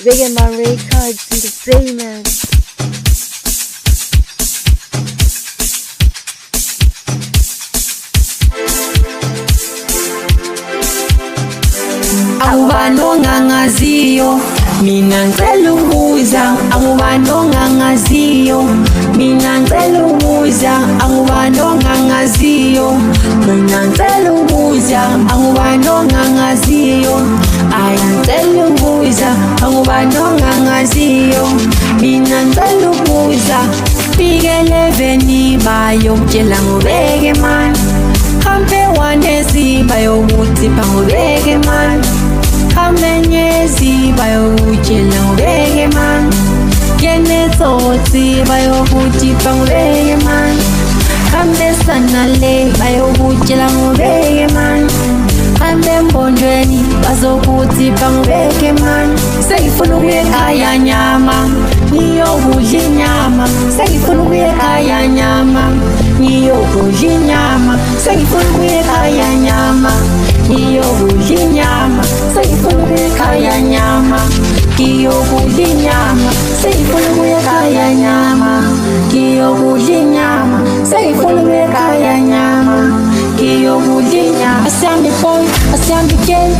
Vegeman Records Entertainment. Angubano ngangaziyo mina ngicela ukubuza, angubano ngangaziyo mina ngicela ukubuza, angubano ngangaziyo mina ngicela ukubuza, angubano ngangaziyo ngicela ukubuza, angubano ngangaziyo mina ngicela ukubuza. Fike 11 bayokutshela ngobeke man, hambe wanesi bayokuthi bangobeke man, Kamenyezi bayokutshela ngobeke man, Kenetsotsi bayokuthi bangobeke man, Kambe sanale bayokutshela ngobeke man, Kambe mbondweni bazokuthi bangobeke man. Sengifuna ukuya ekhaya nyama, ngiyokudla inyama. Sengifuna ukuya ekhaya nyama, ngiyokudla inyama. Sengifuna ukuya ekhaya nyama, ngiyokudla inyama. Sengifuna ukuya ekhaya nyama, ngiyokudla inyama. Sengifuna ukuya ekhaya nyama, ngiyokudla inyama. Sengifuna ukuya ekhaya nyama, ngiyokudla inyama. Asambe boy, asambe girl,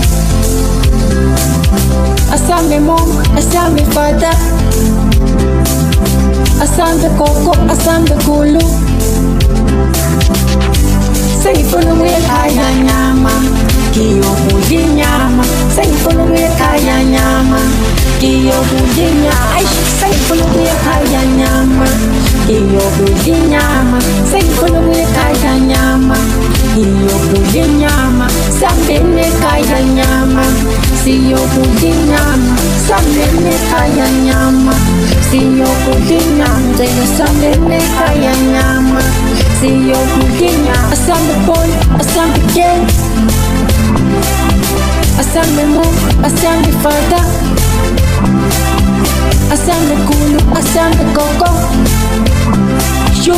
asambe mom, asambe father, asambe koko, asambe kulu. Sengifuna ukuya ekhaya nyama, ngiyokudla inyama. Sengifuna ukuya ekhaya nyama, ngiyokudla inyama. Sengifuna ukuya ekhaya nyama, ngiyokudla inyama. Sengifuna ukuya ekhaya nyama, ngiyokudla inyama. Sambeni ekhaya nyama, siyokudla inyama. Sambeni ekhaya nyama, siyokudla inyama. Sambeni ekhaya nyama, siyokudla inyama. Asambe boy, asambe girl, asambe mom, asambe father, asambe kulu, asambe koko. Yo.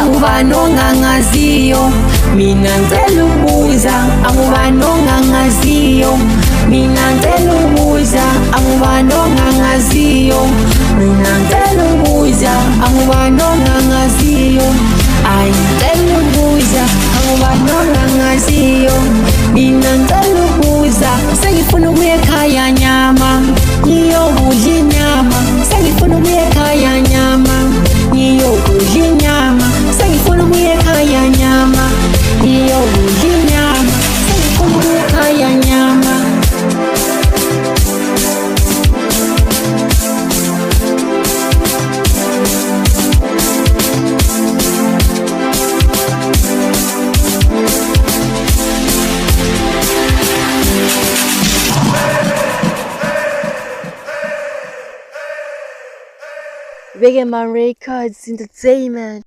Angubano ngangaziyo mina ngicela ukubuza, angubano ngangaziyo mina ngicela ukubuza, angubano ngangaziyo mina ngicela ukubuza, angubano ngangaziyo ngicela ukubuza, angubano ngangaziyo mina ngicela ukubuza. Sengifuna ukuya ekhaya nyama, ngiyokudla inyama. Sengifuna ukuya ekhaya nyama, ngiyokudla inyama. Sengifuna ukuya ekhaya nyama, ngiyokudla inyama. Sengifuna ukuya ekhaya nyama. Vegeman Records Entertainment.